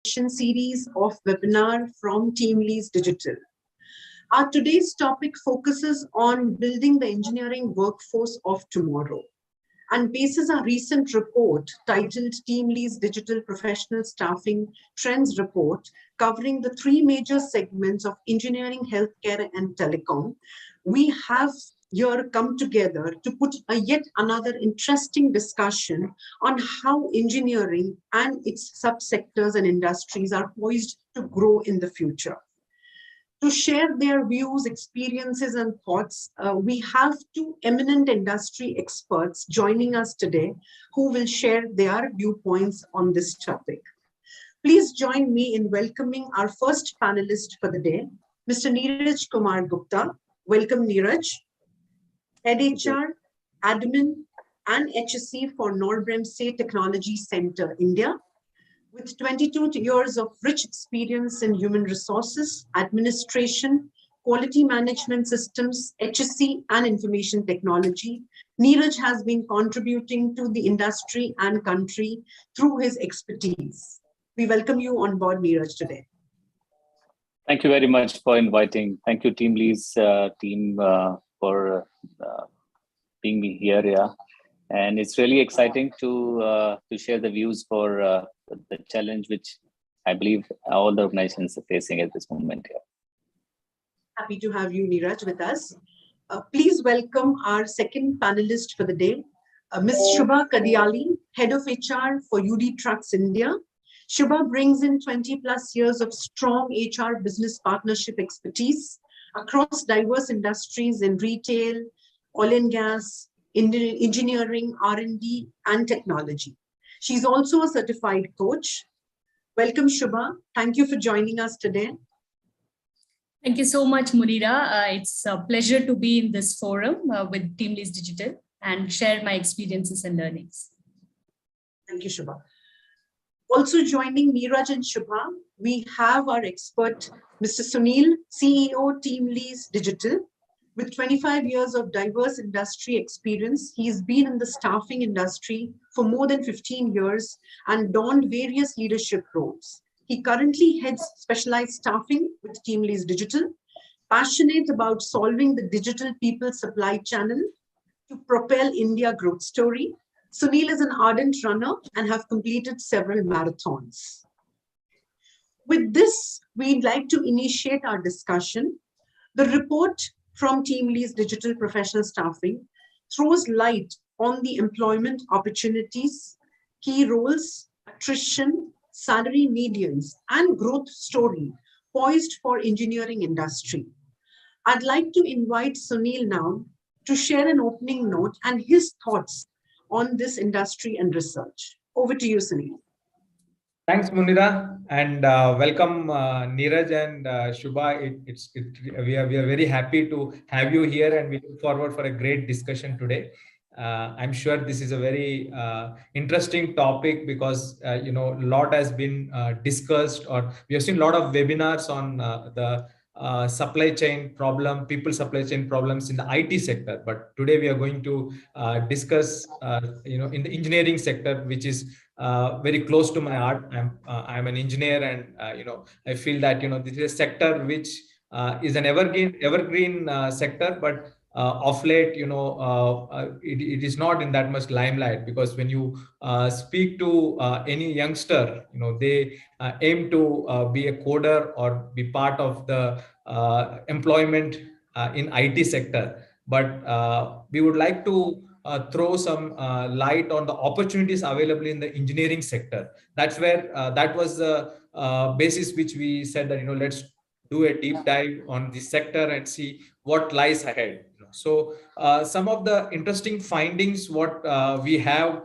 series of webinar from TeamLease Digital. Our today's topic focuses on building the engineering workforce of tomorrow and bases a recent report titled TeamLease Digital Professional Staffing Trends Report, covering the three major segments of engineering, healthcare, and telecom. We have here come together to put yet another interesting discussion on how engineering and its subsectors and industries are poised to grow in the future. To share their views, experiences, and thoughts, we have two eminent industry experts joining us today who will share their viewpoints on this topic. Please join me in welcoming our first panelist for the day, Mr. Neeraj Kumar Gupta. Welcome, Neeraj. Head HR, Admin, and HSC for Norbremse Technology Center, India. With 22 years of rich experience in human resources, administration, quality management systems, HSC, and information technology, Neeraj has been contributing to the industry and country through his expertise. We welcome you on board, Neeraj, today. Thank you very much for inviting. Thank you, TeamLease team, for being here. Yeah. And it's really exciting to share the views for the challenge which I believe all the organizations are facing at this moment here. Happy to have you, Neeraj, with us. Please welcome our second panelist for the day, Ms. Shubha Kadiali, Head of HR for UD Trucks India. Shubha brings in 20 plus years of strong HR business partnership expertise across diverse industries in retail, oil and gas, engineering, R&D, and technology. She's also a certified coach. Welcome, Shubha. Thank you for joining us today. Thank you so much, Munira. It's a pleasure to be in this forum with TeamLease Digital and share my experiences and learnings. Thank you, Shubha. Also joining Neeraj and Shubha, we have our expert, Mr. Sunil, CEO, TeamLease Digital. With 25 years of diverse industry experience, he's been in the staffing industry for more than 15 years and donned various leadership roles. He currently heads specialized staffing with TeamLease Digital, passionate about solving the digital people supply channel to propel India growth story. Sunil is an ardent runner and have completed several marathons. With this, we'd like to initiate our discussion. The report from TeamLease Digital Professional Staffing throws light on the employment opportunities, key roles, attrition, salary medians, and growth story poised for engineering industry. I'd like to invite Sunil now to share an opening note and his thoughts on this industry and research. Over to you, Sunil. Thanks, Munira, and welcome, Neeraj and Shubha. We are very happy to have you here, and we look forward for a great discussion today. I'm sure this is a very interesting topic because a lot has been discussed, or we have seen a lot of webinars on the supply chain problem, people supply chain problems in the IT sector. But today we are going to discuss, in the engineering sector, which is very close to my heart. I'm an engineer, and I feel that this is a sector which is an evergreen sector, but of late, it is not in that much limelight, because when you speak to any youngster, they aim to be a coder or be part of the employment in IT sector. But we would like to throw some light on the opportunities available in the engineering sector. That's where that was the basis which we said that let's do a deep dive on the sector and see what lies ahead. So some of the interesting findings what we have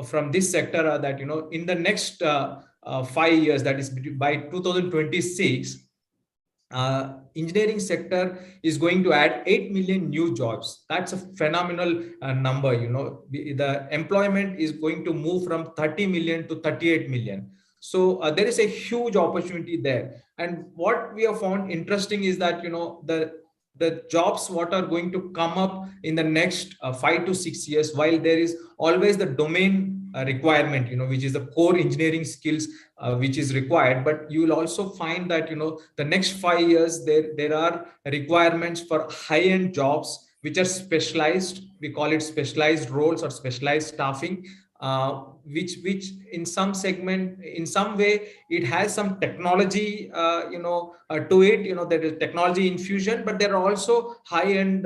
from this sector are that in the next 5 years, that is by 2026, engineering sector is going to add 8 million new jobs. That's a phenomenal number. The employment is going to move from 30 million to 38 million. So there is a huge opportunity there. And what we have found interesting is that the jobs what are going to come up in the next 5 to 6 years, while there is always the domain requirement, which is the core engineering skills which is required. But you will also find that the next 5 years there are requirements for high-end jobs which are specialized. We call it specialized roles or specialized staffing, which in some segment, in some way, it has some technology to it. There is technology infusion, but there are also high-end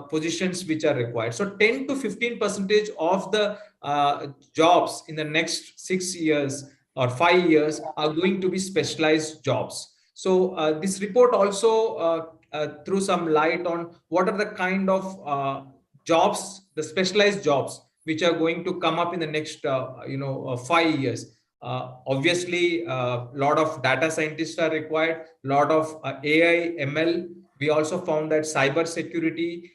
positions which are required. So 10 to 15% of the jobs in the next 6 years or 5 years are going to be specialized jobs. So this report also threw some light on what are the kind of jobs, the specialized jobs which are going to come up in the next 5 years. Obviously, a lot of data scientists are required, lot of AI, ML. We also found that cyber security,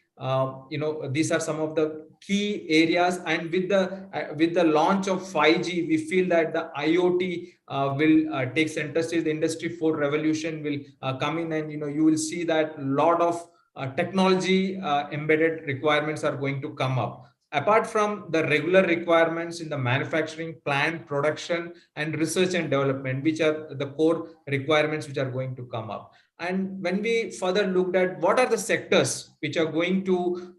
these are some of the key areas. And with the launch of 5G, we feel that the IoT will take center stage. The Industry 4 revolution will come in, and you will see that a lot of technology embedded requirements are going to come up. Apart from the regular requirements in the manufacturing, plant, production, and research and development, which are the core requirements which are going to come up. And when we further looked at what are the sectors which are going to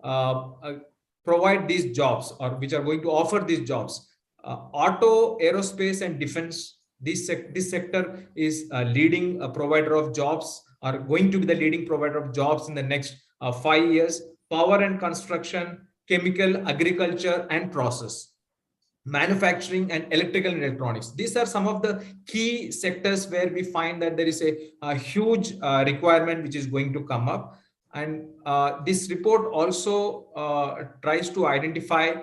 provide these jobs, or which are going to offer these jobs, auto, aerospace, and defense, this sector is a leading provider of jobs, are going to be the leading provider of jobs in the next 5 years. Power and construction, chemical, agriculture, and process, manufacturing, and electrical and electronics. These are some of the key sectors where we find that there is a huge requirement which is going to come up. And this report also tries to identify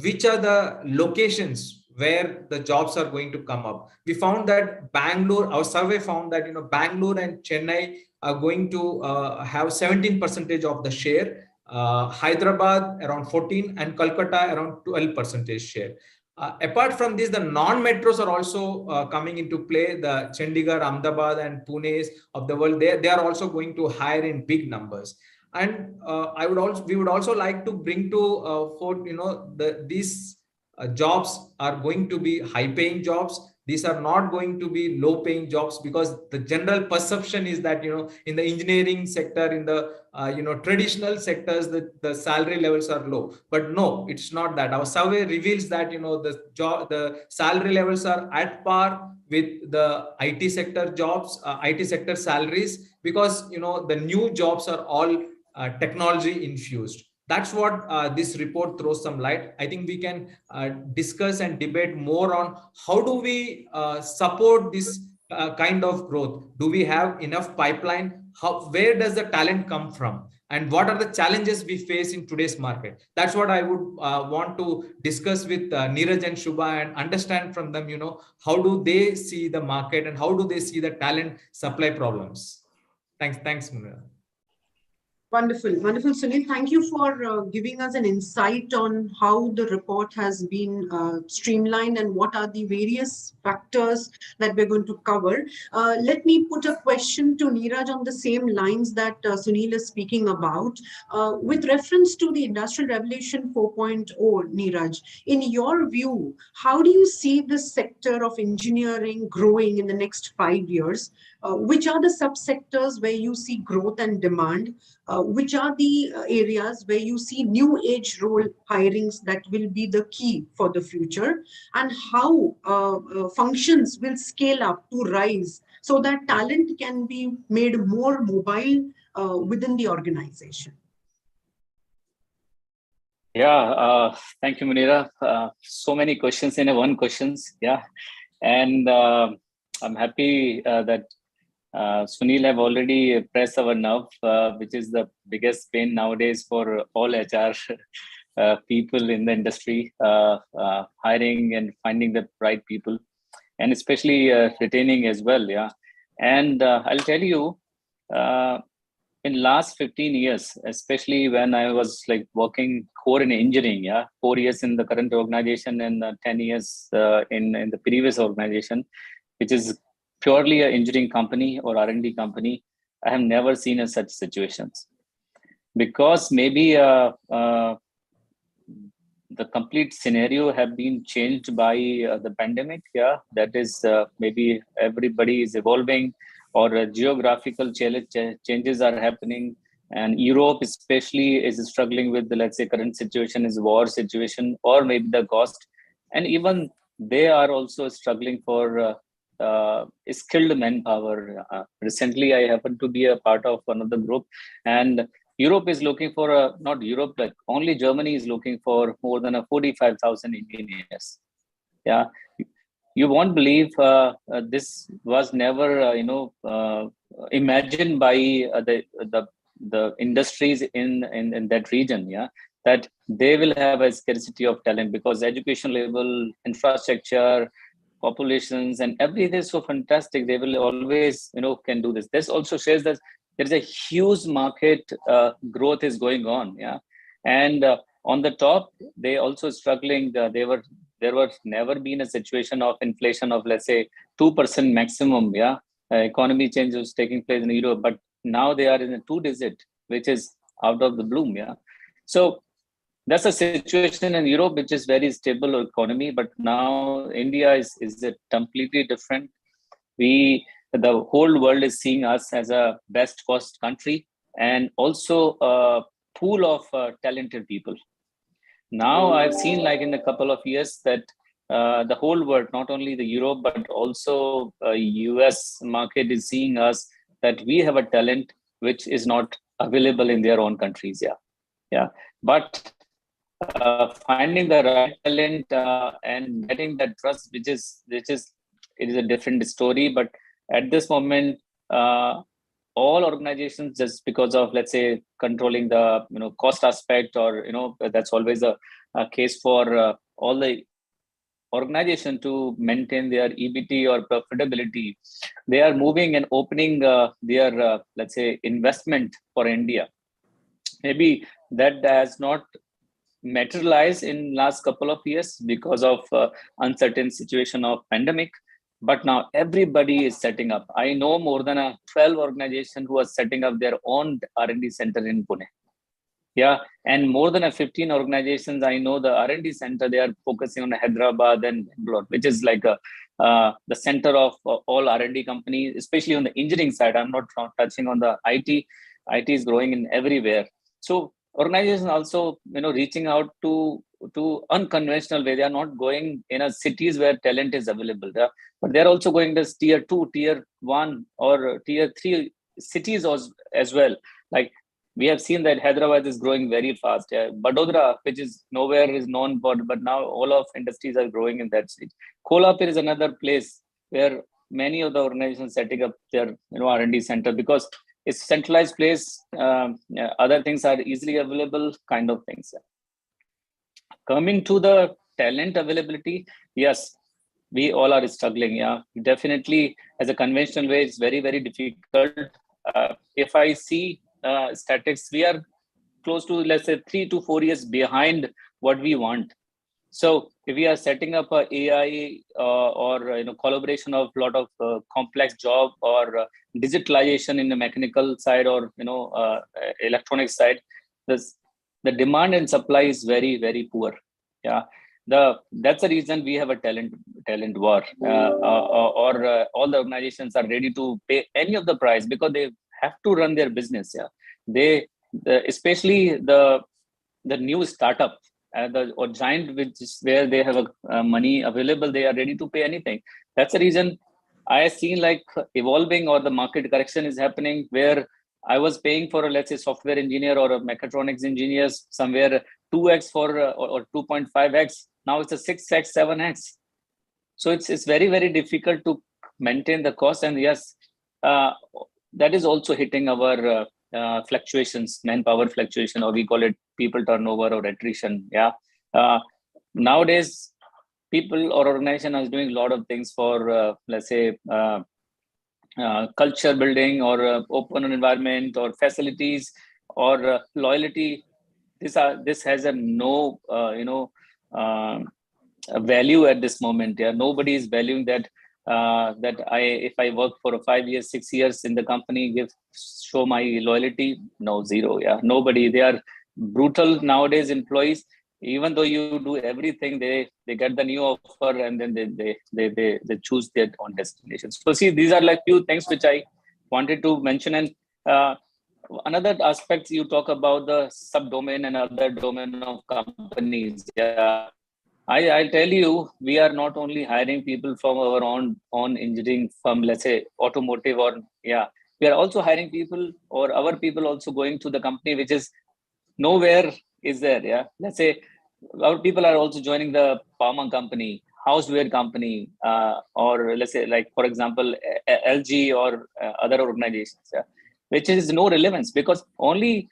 which are the locations where the jobs are going to come up. We found that Bangalore, our survey found that Bangalore and Chennai are going to have 17% of the share, Hyderabad around 14, and Kolkata around 12% share. Apart from this, the non-metros are also coming into play. The Chandigarh, Ahmedabad, and Pune of the world, they are also going to hire in big numbers. And we would also like to bring to these jobs are going to be high-paying jobs. These are not going to be low-paying jobs, because the general perception is that in the engineering sector, in the traditional sectors, the salary levels are low. But no, it's not that. Our survey reveals that the salary levels are at par with the IT sector jobs, IT sector salaries, because the new jobs are all technology infused. That's what this report throws some light. I think we can discuss and debate more on how do we support this kind of growth. Do we have enough pipeline? Where does the talent come from? And what are the challenges we face in today's market? That's what I would want to discuss with Neeraj and Shubha, and understand from them, how do they see the market and how do they see the talent supply problems? Thanks, Munira. Wonderful, wonderful, Sunil. Thank you for giving us an insight on how the report has been streamlined and what are the various factors that we're going to cover. Let me put a question to Neeraj on the same lines that Sunil is speaking about. With reference to the Industrial Revolution 4.0, Neeraj, in your view, how do you see this sector of engineering growing in the next 5 years? Which are the subsectors where you see growth and demand? Which are the areas where you see new age role hirings that will be the key for the future? And how functions will scale up to rise so that talent can be made more mobile within the organization? Yeah, thank you, Munira. So many questions in one questions. Yeah, and I'm happy that Sunil have already pressed our nerve, which is the biggest pain nowadays for all HR people in the industry, hiring and finding the right people, and especially retaining as well. Yeah, and I'll tell you, in last 15 years, especially when I was like working core in engineering, 4 years in the current organization and 10 years in the previous organization, which is purely an engineering company or R&D company, I have never seen in such situations. Because maybe the complete scenario have been changed by the pandemic. Yeah, that is maybe everybody is evolving, or geographical changes are happening, and Europe especially is struggling with the, let's say, current situation is war situation, or maybe the cost, and even they are also struggling for skilled manpower. Recently, I happened to be a part of one of the group, and Europe is looking for not Europe, like only Germany is looking for more than 45,000 engineers. Yeah, you won't believe this was never, imagined by the industries in that region. Yeah, that they will have a scarcity of talent because education level, infrastructure, populations, and everything is so fantastic. They will always, can do this. This also shows that there is a huge market growth is going on. Yeah, and on the top, they also struggling. There was never been a situation of inflation of, let's say, 2% maximum. Yeah, economy change was taking place in Europe, but now they are in a 2 digit, which is out of the bloom. Yeah, so that's a situation in Europe, which is very stable economy. But now India is a completely different. The whole world is seeing us as a best cost country, and also a pool of talented people. Now I've seen, like, in a couple of years, that the whole world, not only the Europe but also US market, is seeing us that we have a talent which is not available in their own countries. Yeah, but finding the right talent and getting that trust, which is it is a different story. But at this moment, all organizations, just because of, let's say, controlling the cost aspect, or that's always a case for all the organization to maintain their EBT or profitability, they are moving and opening their let's say, investment for India. Maybe that has not materialized in last couple of years because of uncertain situation of pandemic, but now everybody is setting up. I know more than 12 organizations who are setting up their own R&D center in Pune. Yeah, and more than 15 organizations, I know, the R&D center, they are focusing on Hyderabad and Bangalore, which is like the center of all R&D companies, especially on the engineering side. I'm not touching on the IT. IT is growing in everywhere. So organizations also, reaching out to unconventional way. They are not going in a cities where talent is available, yeah? But they're also going to tier 2, tier 1, or tier 3 cities as well. Like, we have seen that Hyderabad is growing very fast. Yeah. Vadodara, which is nowhere is known for, but now all of industries are growing in that city. Kolhapur is another place where many of the organizations setting up their R&D center, because it's centralized place. Other things are easily available, kind of things. Coming to the talent availability, yes, we all are struggling. Yeah, definitely. As a conventional way, it's very, very difficult. If I see statistics, we are close to, let's say, 3 to 4 years behind what we want. So if we are setting up a AI or collaboration of a lot of complex job, or digitalization in the mechanical side, or electronic side, the demand and supply is very, very poor. Yeah, that's the reason we have a talent war, or all the organizations are ready to pay any of the price, because they have to run their business. Yeah, especially the new startup, or giant, which is where they have money available, they are ready to pay anything. That's the reason I have seen, like, evolving, or the market correction is happening, where I was paying for, let's say, software engineer or a mechatronics engineers somewhere 2x for or 2.5x. Now it's a 6x, 7x. So it's very, very difficult to maintain the cost. And yes, that is also hitting our fluctuations, manpower fluctuation, or we call it people turnover or attrition. Yeah. Nowadays, people or organization is doing a lot of things for, let's say, culture building, or open environment, or facilities, or loyalty. This has a no value at this moment. Yeah, nobody is valuing that. If I work for 5 years, 6 years in the company, show my loyalty. No, zero. Yeah, nobody. They are brutal nowadays. Employees, even though you do everything, they get the new offer and then they choose their own destination. So see, these are like few things which I wanted to mention. And another aspect, you talk about the subdomain and other domain of companies. Yeah, I'll tell you, we are not only hiring people from our own engineering firm, let's say automotive, or yeah, we are also hiring people, or our people also going to the company which is nowhere is there. Yeah, let's say our people are also joining the pharma company, houseware company, or let's say, like for example, LG or other organizations, yeah, which is no relevance, because only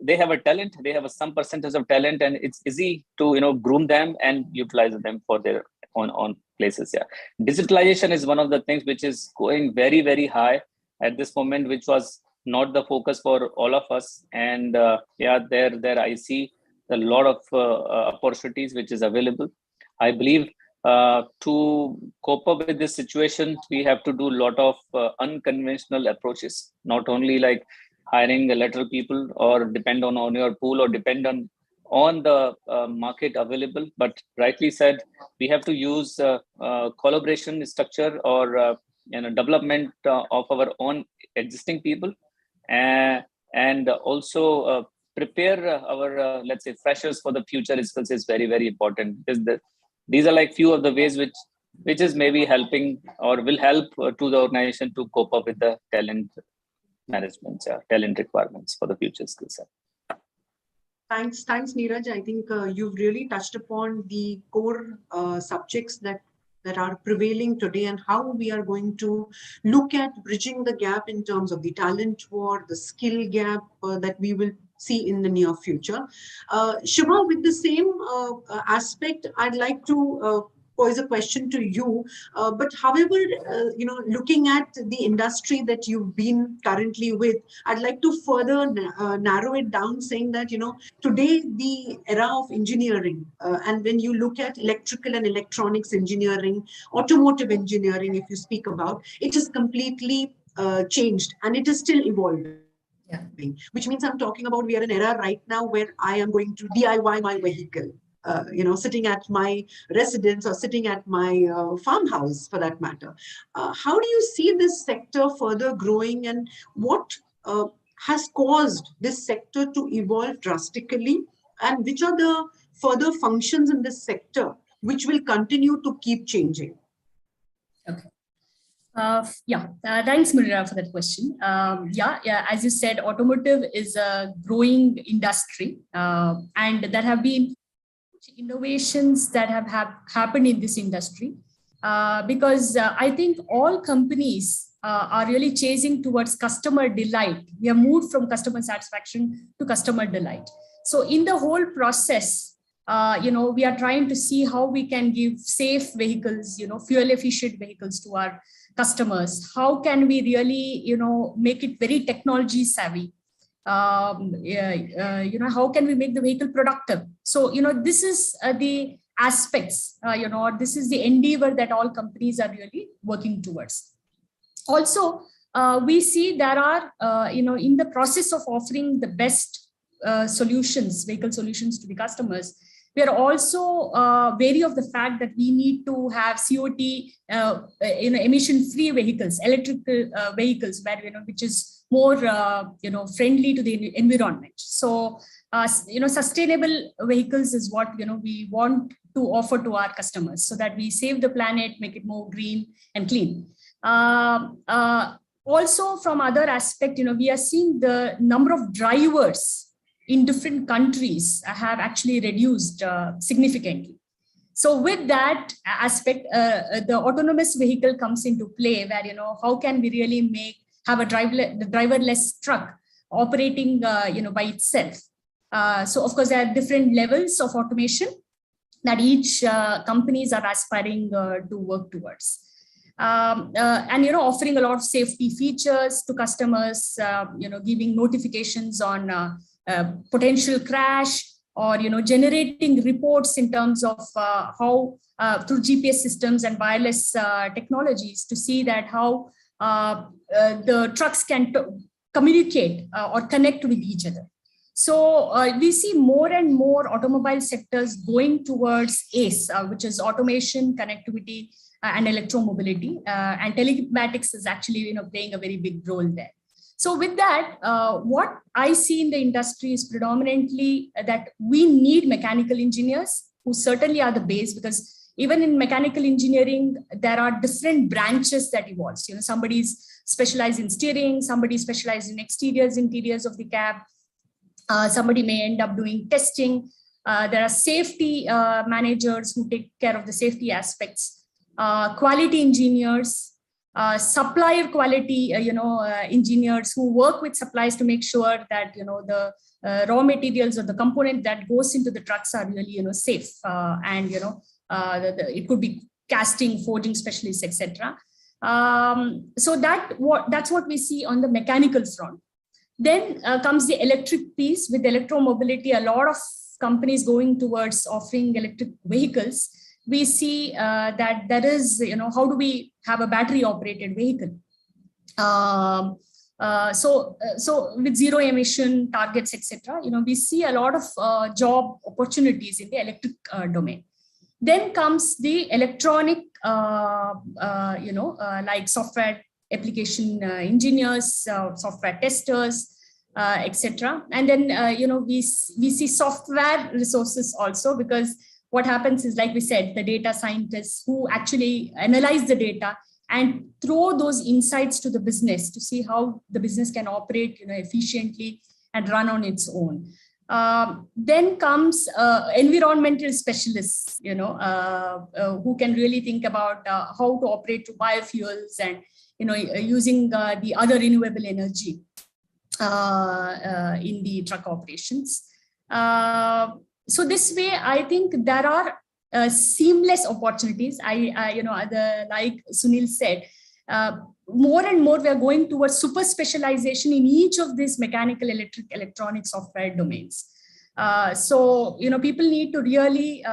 they have a talent, they have some percentage of talent, and it's easy to groom them and utilize them for their on places. Yeah, digitalization is one of the things which is going very, very high at this moment, which was not the focus for all of us. And yeah, there I see a lot of opportunities which is available. I believe to cope up with this situation, we have to do a lot of unconventional approaches, not only like hiring the lateral people or depend on your pool or depend on the market available. But rightly said, we have to use collaboration structure or development of our own existing people, and also prepare our let's say freshers for the future skills is very, very important. These are like few of the ways which is maybe helping or will help to the organization to cope up with the talent management, talent requirements for the future skill set. Thanks, Neeraj. I think you've really touched upon the core subjects that are prevailing today, and how we are going to look at bridging the gap in terms of the talent war, the skill gap that we will see in the near future. Shubha, with the same aspect, I'd like to pose a question to you. But however, looking at the industry that you've been currently with, I'd like to further narrow it down, saying that, today the era of engineering, and when you look at electrical and electronics engineering, automotive engineering, if you speak about, it is completely changed, and it is still evolving. Yeah. Which means I'm talking about, we are in an era right now where I am going to DIY my vehicle. Sitting at my residence or sitting at my farmhouse, for that matter. How do you see this sector further growing, and what has caused this sector to evolve drastically, and which are the further functions in this sector which will continue to keep changing? Okay. Thanks, Murira, for that question. As you said, automotive is a growing industry, and there have been innovations that have happened in this industry, because I think all companies are really chasing towards customer delight. We have moved from customer satisfaction to customer delight. So in the whole process, we are trying to see how we can give safe vehicles, fuel efficient vehicles to our customers. How can we really, make it very technology savvy? How can we make the vehicle productive? So, this is the aspects, this is the endeavor that all companies are really working towards. Also, we see there are, in the process of offering the best vehicle solutions to the customers, we are also wary of the fact that we need to have COT, emission-free vehicles, electrical vehicles, which is more, friendly to the environment. So, sustainable vehicles is what we want to offer to our customers, so that we save the planet, make it more green and clean. Also, from other aspect, we are seeing the number of drivers in different countries have actually reduced significantly. So with that aspect, the autonomous vehicle comes into play, where, how can we really have a driverless truck operating, by itself. So of course, there are different levels of automation that each companies are aspiring to work towards. And, offering a lot of safety features to customers, giving notifications on potential crash, or generating reports in terms of how through GPS systems and wireless technologies, to see that how the trucks can communicate or connect with each other. So we see more and more automobile sectors going towards ACE, which is automation, connectivity, and electromobility. And telematics is actually playing a very big role there. So with that, what I see in the industry is predominantly that we need mechanical engineers who certainly are the base, because even in mechanical engineering, there are different branches that evolves. Somebody's specialized in steering, somebody specialized in exteriors, interiors of the cab. Somebody may end up doing testing. There are safety managers who take care of the safety aspects, quality engineers, supplier quality, engineers who work with suppliers to make sure that, the raw materials or the component that goes into the trucks are really, safe. And, it could be casting, forging specialists, etc. So that's what we see on the mechanical front. Then comes the electric piece. With electromobility, a lot of companies going towards offering electric vehicles. We see that there is, how do we have a battery operated vehicle? So with zero emission targets, etc., we see a lot of job opportunities in the electric domain. Then comes the electronic, like software application engineers, software testers, etc. And then, we see software resources also, because what happens is, like we said, the data scientists who actually analyze the data and throw those insights to the business to see how the business can operate, efficiently and run on its own. Then comes environmental specialists, who can really think about how to operate to biofuels and, using the other renewable energy in the truck operations. So this way, I think there are seamless opportunities. Like Sunil said, more and more we are going towards super specialization in each of these mechanical, electric, electronic, software domains. So, people need to really,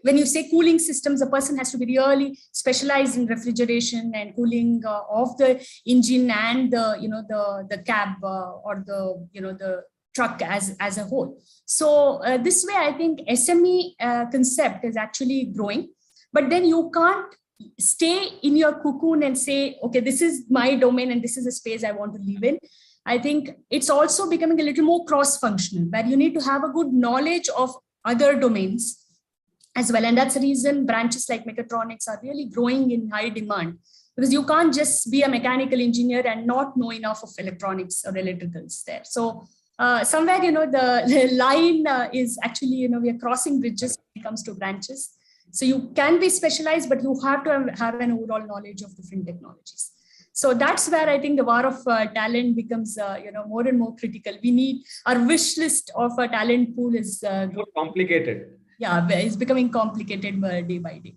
when you say cooling systems, a person has to be really specialized in refrigeration and cooling of the engine and the cab or the truck as a whole. So this way, I think SME concept is actually growing, but then you can't stay in your cocoon and say, okay, this is my domain and this is a space I want to live in. I think it's also becoming a little more cross-functional, where you need to have a good knowledge of other domains as well. And that's the reason branches like mechatronics are really growing in high demand, because you can't just be a mechanical engineer and not know enough of electronics or electricals there. So somewhere, the line is actually, we are crossing bridges when it comes to branches. So you can be specialized, but you have to have an overall knowledge of different technologies. So that's where I think the war of talent becomes, more and more critical. We need, our wish list of a talent pool is more complicated. Yeah, it's becoming complicated day by day.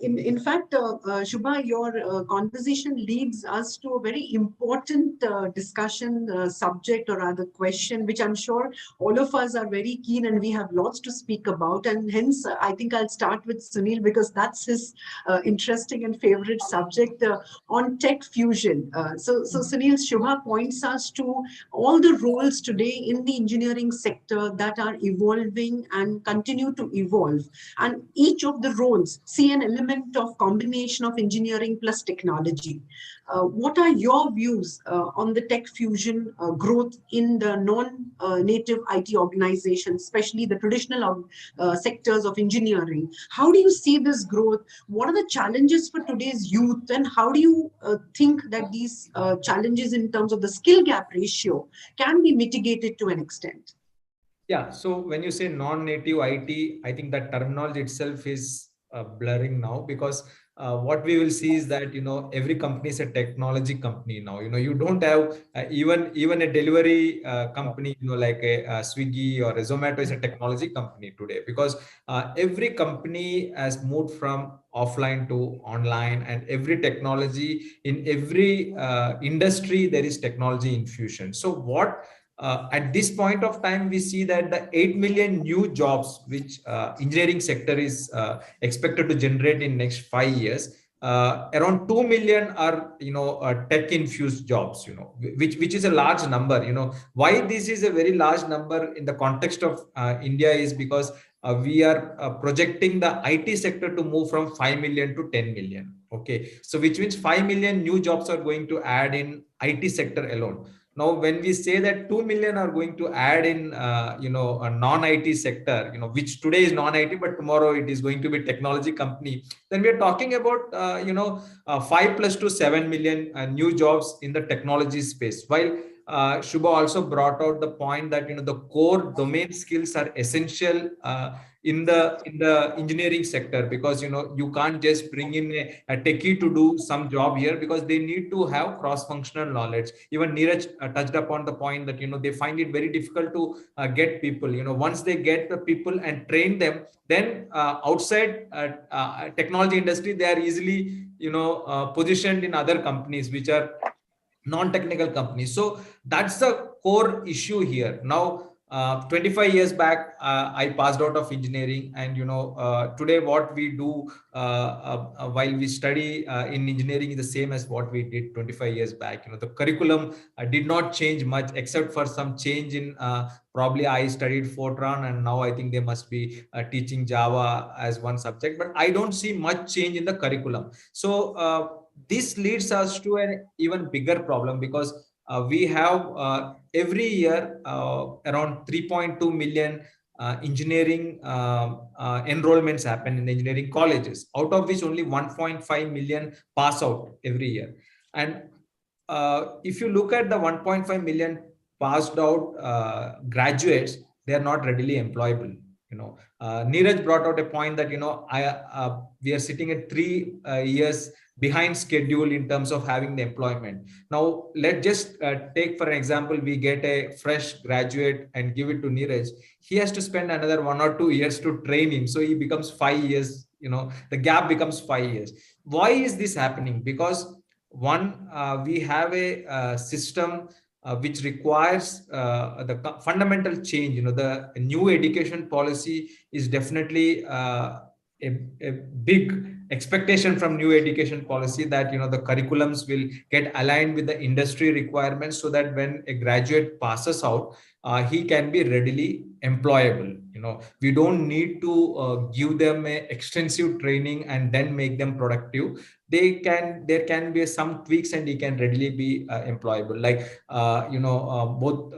In fact, Shubha, your conversation leads us to a very important discussion subject, or rather question, which I'm sure all of us are very keen and we have lots to speak about. And hence, I think I'll start with Sunil, because that's his interesting and favorite subject on tech fusion. So Sunil, Shubha points us to all the roles today in the engineering sector that are evolving and continue to evolve. And each of the roles see an element of combination of engineering plus technology. What are your views on the tech fusion growth in the non-native IT organizations, especially the traditional sectors of engineering? How do you see this growth? What are the challenges for today's youth, and how do you think that these challenges in terms of the skill gap ratio can be mitigated to an extent? Yeah, so when you say non-native IT, I think that terminology itself is blurring now, because what we will see is that every company is a technology company now. You don't have even a delivery company like a Swiggy or a Zomato is a technology company today, because every company has moved from offline to online, and every technology in every industry there is technology infusion. So what at this point of time, we see that the 8 million new jobs which engineering sector is expected to generate in next 5 years, around 2 million are, tech infused jobs, which is a large number. Why this is a very large number in the context of India is because we are projecting the IT sector to move from 5 million to 10 million. Okay, so which means 5 million new jobs are going to add in IT sector alone. Now, when we say that 2 million are going to add in, a non-IT sector, which today is non-IT, but tomorrow it is going to be technology company, then we are talking about, 5 plus to 7 million new jobs in the technology space. While Shubha also brought out the point that, the core domain skills are essential in the engineering sector, because you can't just bring in a techie to do some job here, because they need to have cross-functional knowledge. Even Neeraj touched upon the point that they find it very difficult to get people. Once they get the people and train them, then outside technology industry, they are easily positioned in other companies which are non-technical companies. So that's the core issue here. Now, 25 years back, I passed out of engineering, and today what we do while we study in engineering is the same as what we did 25 years back. The curriculum did not change much, except for some change in probably I studied Fortran, and now I think they must be teaching Java as one subject, but I don't see much change in the curriculum. So this leads us to an even bigger problem, because we have every year around 3.2 million engineering enrollments happen in engineering colleges, out of which only 1.5 million pass out every year. And if you look at the 1.5 million passed out graduates, they are not readily employable. Neeraj brought out a point that we are sitting at 3 years behind schedule in terms of having the employment. Now, let's just take for an example, we get a fresh graduate and give it to Neeraj. He has to spend another 1 or 2 years to train him, so he becomes 5 years. The gap becomes 5 years. Why is this happening? Because one, we have a system which requires the fundamental change. The new education policy is definitely a big expectation from new education policy, that the curriculums will get aligned with the industry requirements, so that when a graduate passes out, he can be readily employable. We don't need to give them a extensive training and then make them productive. There can be some tweaks and he can readily be employable. Like both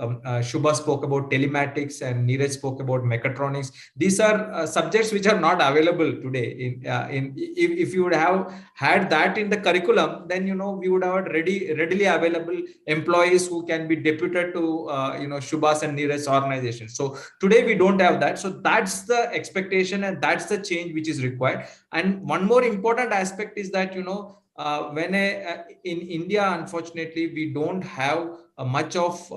Shubha spoke about telematics and Neeraj spoke about mechatronics. These are subjects which are not available today. If you would have had that in the curriculum, then we would have readily available employees who can be deputed to Shubha's and Neeraj's organization. So today we don't have that. So that's the expectation, and that's the change which is required. And one more important aspect is that when in India, unfortunately, we don't have much of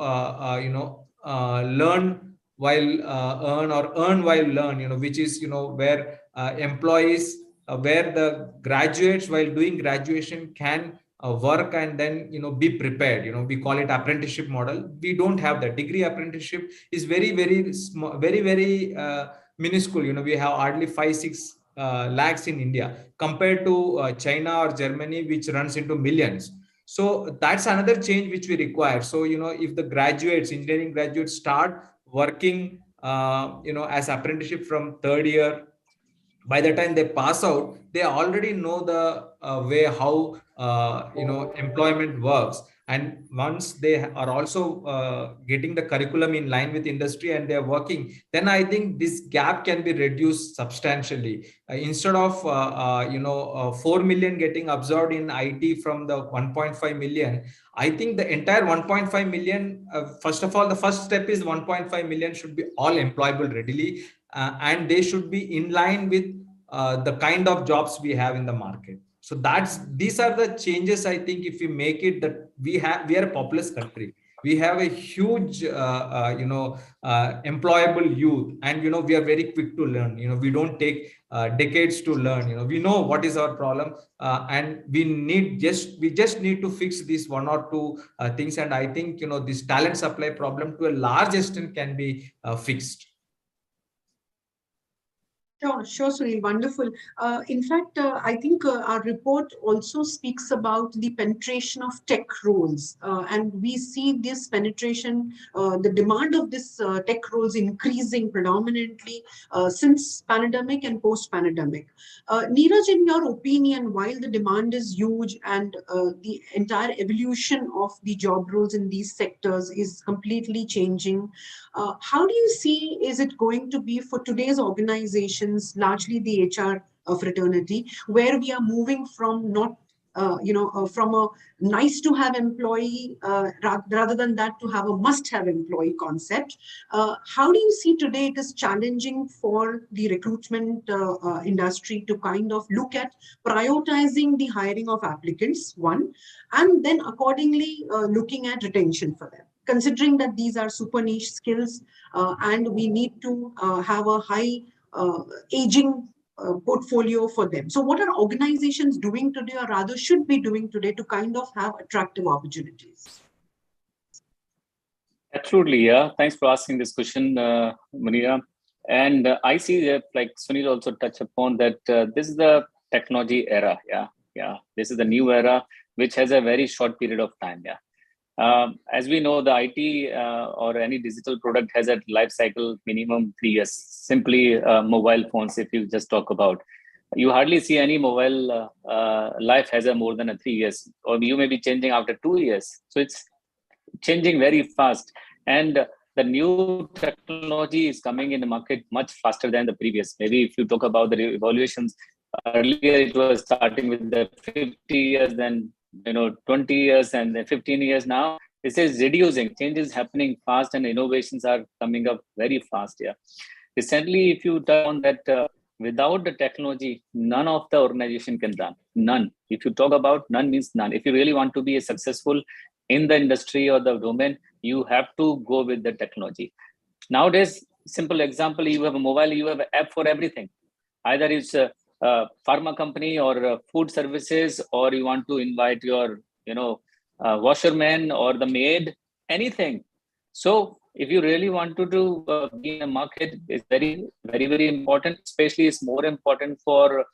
learn while earn, or earn while learn, which is where employees, where the graduates while doing graduation can work and then be prepared. We call it apprenticeship model. We don't have that. Degree apprenticeship is very small, very minuscule. We have hardly 5-6 lakhs in India, compared to China or Germany, which runs into millions. So that's another change which we require. So if the engineering graduates start working as apprenticeship from 3rd year, by the time they pass out, they already know the way how employment works. And once they are also getting the curriculum in line with industry and they're working, then I think this gap can be reduced substantially. Instead of 4 million getting absorbed in IT from the 1.5 million, I think the entire 1.5 million, first of all, the first step is 1.5 million should be all employable readily, and they should be in line with the kind of jobs we have in the market. So these are the changes. I think if we make it, that we are a populous country, we have a huge employable youth, and we are very quick to learn. We don't take decades to learn. We know what is our problem, and we just need to fix these 1 or 2 things. And I think this talent supply problem to a large extent can be fixed. Sure, Sunil. Wonderful. In fact, I think our report also speaks about the penetration of tech roles, and we see this penetration, the demand of this tech roles increasing predominantly since pandemic and post-pandemic. Neeraj, in your opinion, while the demand is huge and the entire evolution of the job roles in these sectors is completely changing, how do you see is it going to be for today's organizations, largely the HR fraternity, where we are moving from not from a nice to have employee rather than that to have a must have employee concept. How do you see today it is challenging for the recruitment industry to kind of look at prioritizing the hiring of applicants, one, and then accordingly looking at retention for them? Considering that these are super niche skills and we need to have a high aging portfolio for them. So what are organizations doing today, or rather should be doing today, to kind of have attractive opportunities? Absolutely, yeah. Thanks for asking this question, Maria. And I see that, like Sunil also touched upon, that this is the technology era. Yeah. This is the new era, which has a very short period of time. Yeah. As we know, the IT or any digital product has a life cycle minimum 3 years. Simply mobile phones, if you just talk about, you hardly see any mobile life has a more than a 3 years, or you may be changing after 2 years. So it's changing very fast, and the new technology is coming in the market much faster than the previous. Maybe if you talk about the evaluations, earlier it was starting with the 50 years, then 20 years, and then 15 years. Now this is reducing. Change is happening fast, and innovations are coming up very fast. Yeah. Recently, if you turn on that, without the technology, none of the organization can run. None. If you talk about none, means none. If you really want to be a successful in the industry or the domain, you have to go with the technology. Nowadays, simple example: you have a mobile, you have an app for everything. Either it's a pharma company or food services, or you want to invite your washerman or the maid, anything. So if you really want to do be in a market, it's very, very, very important. Especially it's more important for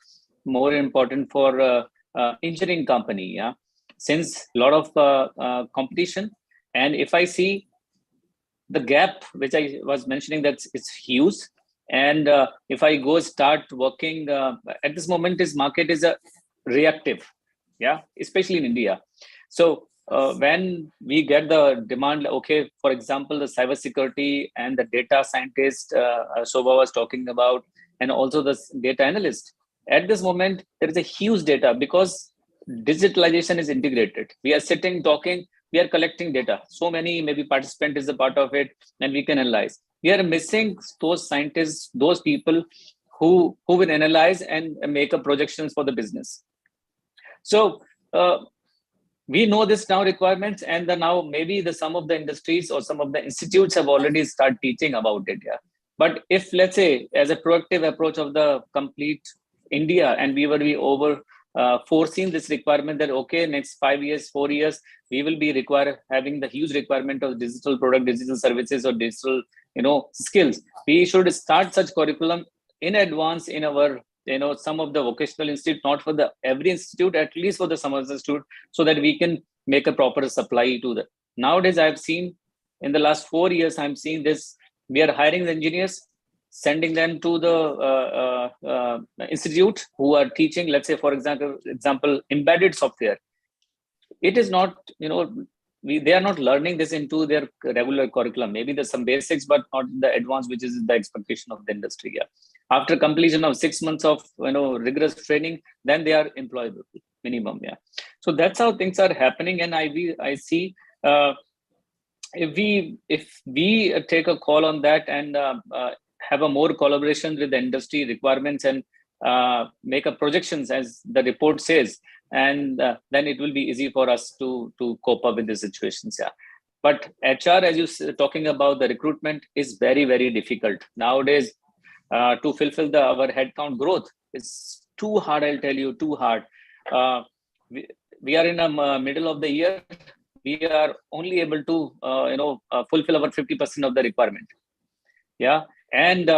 engineering company. Yeah, since a lot of competition, and if I see the gap which I was mentioning, that it's huge. And if I go start working at this moment, this market is a reactive, yeah, especially in India. So when we get the demand, okay, for example, the cybersecurity and the data scientist Shobha was talking about, and also the data analyst. At this moment, there is a huge data because digitalization is integrated. We are sitting, talking, we are collecting data. So many, maybe participant is a part of it, and we can analyze. We are missing those scientists, those people who will analyze and make a projections for the business. So we know this now requirements, and now maybe some of the industries or some of the institutes have already started teaching about it. Yeah. But if, let's say, as a proactive approach of the complete India, and we were over foreseen this requirement that, okay, next 5 years, 4 years, we will be having the huge requirement of digital product, digital services, or digital skills. We should start such curriculum in advance in our some of the vocational institute, not for the every institute, at least for the some of the institute, so that we can make a proper supply to the. Nowadays, I've seen in the last 4 years, I'm seeing this. We are hiring the engineers, sending them to the institute who are teaching, let's say, for example, embedded software. It is not, they are not learning this into their regular curriculum. Maybe there's some basics, but not the advanced, which is the expectation of the industry. Yeah. After completion of 6 months of rigorous training, then they are employable minimum. Yeah. So that's how things are happening, and I see if we take a call on that and have a more collaboration with the industry requirements and make a projections as the report says, and then it will be easy for us to cope up with the situations. Yeah. But HR, as you talking about, the recruitment is very, very difficult nowadays. To fulfill our headcount growth, it's too hard. I'll tell you, too hard. We are in the middle of the year. We are only able to fulfill our 50% of the requirement. Yeah, and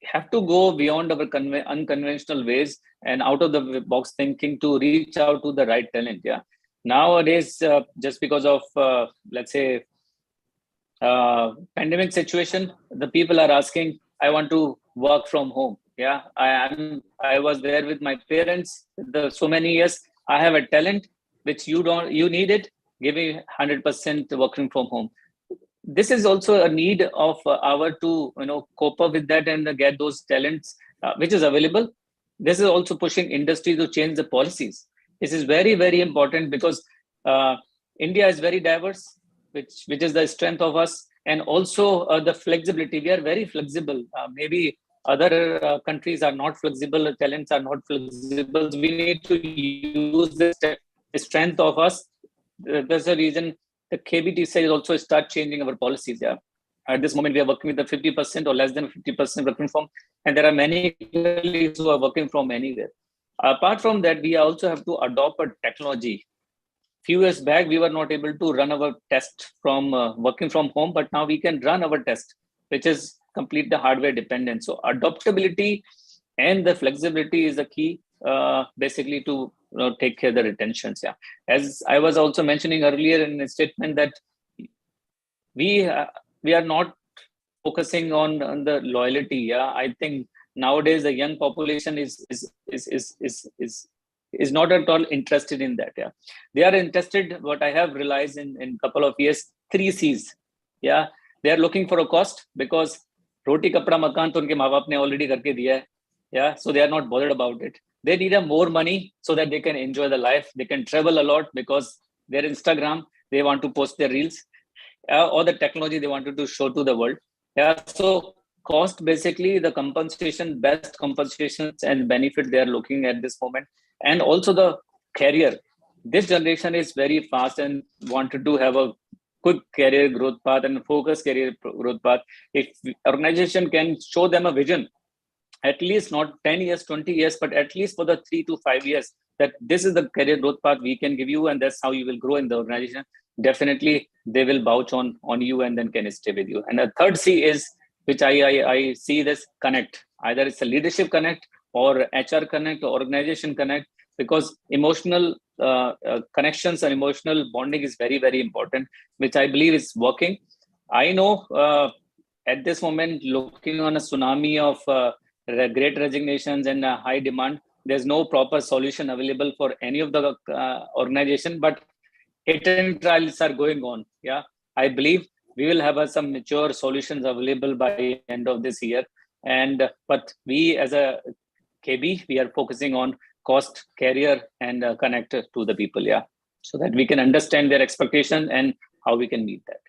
have to go beyond our unconventional ways and out of the box thinking to reach out to the right talent. Yeah. Nowadays, just because of, let's say, pandemic situation, the people are asking, I want to work from home. Yeah. I was there with my parents so many years. I have a talent which you need it. Give me 100% working from home. This is also a need of our to cope up with that and get those talents which is available. This is also pushing industry to change the policies. This is very, very important because uh, India is very diverse, which is the strength of us, and also the flexibility. We are very flexible. Maybe other countries are not flexible, talents are not flexible. We need to use this strength of us. There's a reason the KBT says also start changing our policies. Yeah. At this moment, we are working with the 50% or less than 50% working from, and there are many colleagues who are working from anywhere. Apart from that, we also have to adopt a technology. Few years back, we were not able to run our test from working from home, but now we can run our test, which is completely hardware dependent. So adaptability and the flexibility is the key, basically to take care of the retentions. Yeah, as I was also mentioning earlier in a statement that we are not focusing on the loyalty. Yeah, I think nowadays the young population is not at all interested in that. Yeah, they are interested. What I have realized in couple of years, 3 C's. Yeah, they are looking for a cost because roti kapda makan to unke maa baap ne already karke diya hai. Yeah, so they are not bothered about it. They need a more money so that they can enjoy the life. They can travel a lot because their Instagram, they want to post their reels, or the technology they wanted to show to the world. Yeah, so cost, basically the compensation, best compensations and benefit they are looking at this moment, and also the career. This generation is very fast and wanted to have a quick career growth path and focused career growth path. If organization can show them a vision, at least not 10 years, 20 years, but at least for the 3 to 5 years, that this is the career growth path we can give you, and that's how you will grow in the organization. Definitely, they will vouch on you and then can stay with you. And the third C is, which I see this connect. Either it's a leadership connect or HR connect or organization connect, because emotional connections and emotional bonding is very, very important, which I believe is working. I know at this moment, looking on a tsunami of great resignations and high demand, there's no proper solution available for any of the organization, but hidden trials are going on. Yeah, I believe we will have some mature solutions available by end of this year. And but we as a KB, we are focusing on cost, career, and connect to the people. Yeah, so that we can understand their expectation and how we can meet that.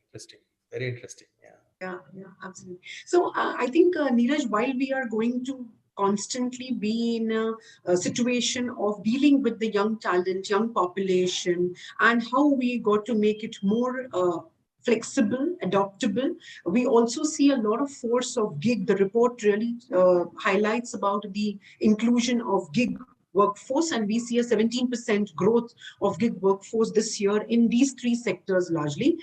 Interesting. Very interesting. Yeah, absolutely. So I think, Neeraj, while we are going to constantly be in a situation of dealing with the young talent, young population, and how we got to make it more flexible, adaptable, we also see a lot of force of gig. The report really highlights about the inclusion of gig workforce, and we see a 17% growth of gig workforce this year in these 3 sectors largely.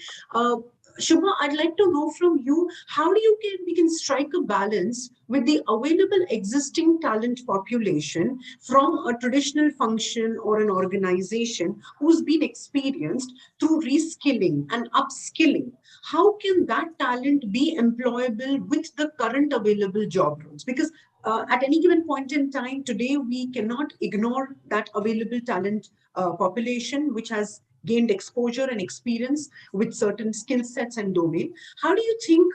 Shubha, I'd like to know from you, how do we can strike a balance with the available existing talent population from a traditional function or an organization who's been experienced through reskilling and upskilling? How can that talent be employable with the current available job roles? Because at any given point in time today, we cannot ignore that available talent population, which has gained exposure and experience with certain skill sets and domain. How do you think,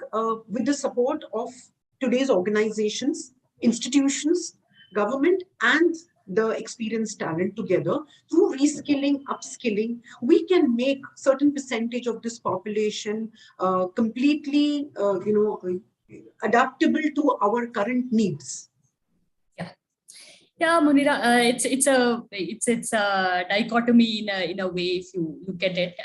with the support of today's organizations, institutions, government, and the experienced talent together, through reskilling, upskilling, we can make certain percentage of this population completely, adaptable to our current needs? Yeah, Munira, it's a dichotomy in a way if you look at it.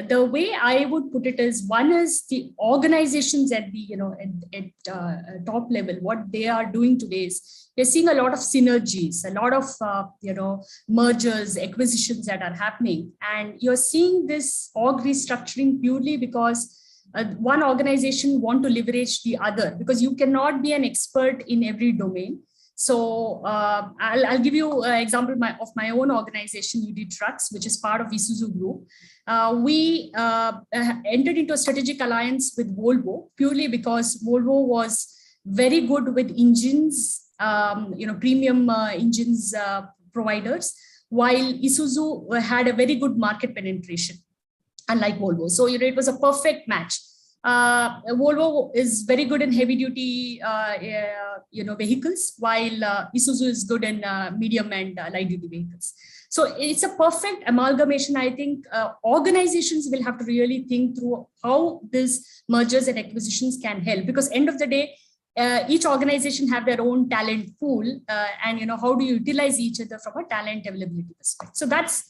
The way I would put it is, one is the organizations at the top level. What they are doing today is they're seeing a lot of synergies, a lot of mergers, acquisitions that are happening, and you're seeing this org restructuring purely because one organization want to leverage the other, because you cannot be an expert in every domain. So I'll give you an example of my own organization, UD Trucks, which is part of Isuzu Group. We entered into a strategic alliance with Volvo purely because Volvo was very good with engines, premium engines providers, while Isuzu had a very good market penetration, unlike Volvo. So it was a perfect match. Volvo is very good in heavy duty vehicles, while Isuzu is good in medium and light duty vehicles. So it's a perfect amalgamation. I think organizations will have to really think through how these mergers and acquisitions can help, because end of the day, each organization have their own talent pool, and how do you utilize each other from a talent availability perspective. So that's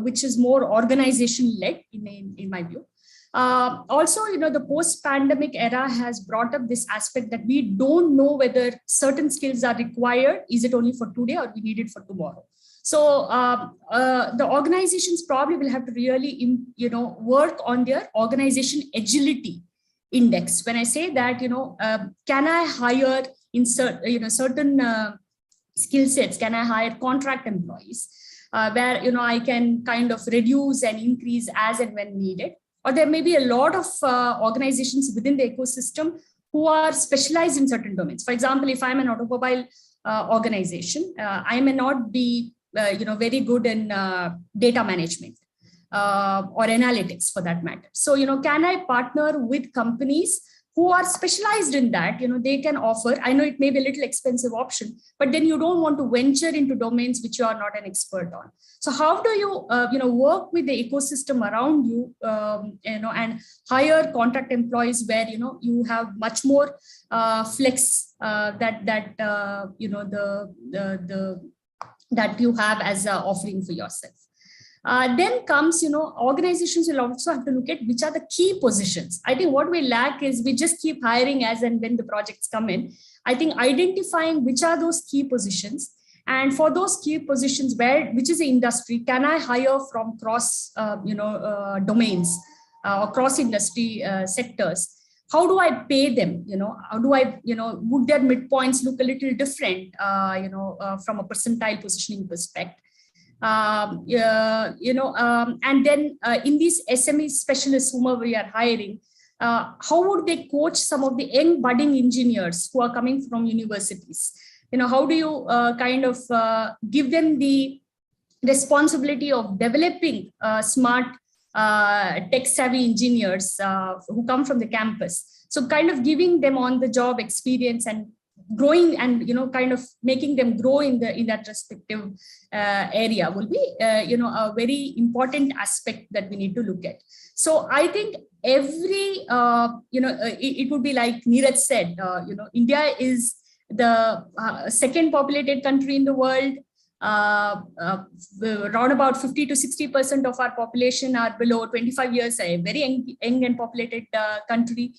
which is more organization led in my view. Also, the post-pandemic era has brought up this aspect that we don't know whether certain skills are required. Is it only for today or we need it for tomorrow? So the organizations probably will have to really, work on their organization agility index. When I say that, can I hire in certain skill sets? Can I hire contract employees where, I can kind of reduce and increase as and when needed? Or there may be a lot of organizations within the ecosystem who are specialized in certain domains. For example, if I'm an automobile organization, I may not be very good in data management or analytics for that matter. So, can I partner with companies who are specialized in that? They can offer, I know it may be a little expensive option, but then you don't want to venture into domains which you are not an expert on. So how do you, work with the ecosystem around you, and hire contract employees where, you have much more flex that you have as an offering for yourself. Then comes, organizations will also have to look at which are the key positions. I think what we lack is we just keep hiring as and when the projects come in. I think identifying which are those key positions, and for those key positions, which is the industry, can I hire from cross, domains or cross industry sectors? How do I pay them? How do I, would their midpoints look a little different, from a percentile positioning perspective? And then in these SME specialists whom we are hiring, how would they coach some of the young budding engineers who are coming from universities? How do you give them the responsibility of developing smart tech savvy engineers who come from the campus? So kind of giving them on the job experience and growing and kind of making them grow in that respective area will be a very important aspect that we need to look at. So I think every it would be like Neeraj said, India is the second populated country in the world. Around about 50 to 60% of our population are below 25 years, a very young and populated country,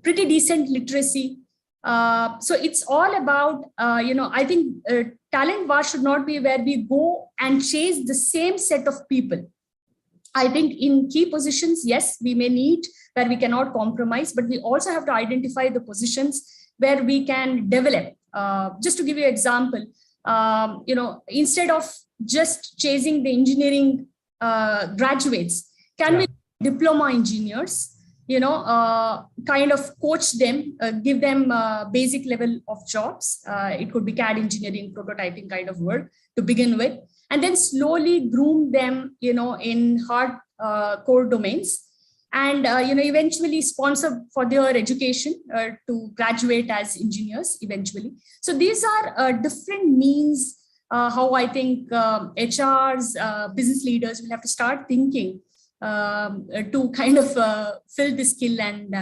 pretty decent literacy. So it's all about, I think talent war should not be where we go and chase the same set of people. I think in key positions, yes, we may need where we cannot compromise, but we also have to identify the positions where we can develop. Just to give you an example, instead of just chasing the engineering graduates, can we diploma engineers? Kind of coach them, give them basic level of jobs. It could be CAD engineering, prototyping kind of work to begin with, and then slowly groom them, in hard core domains, and eventually sponsor for their education to graduate as engineers eventually. So these are different means how I think HRs, business leaders will have to start thinking to kind of fill the skill and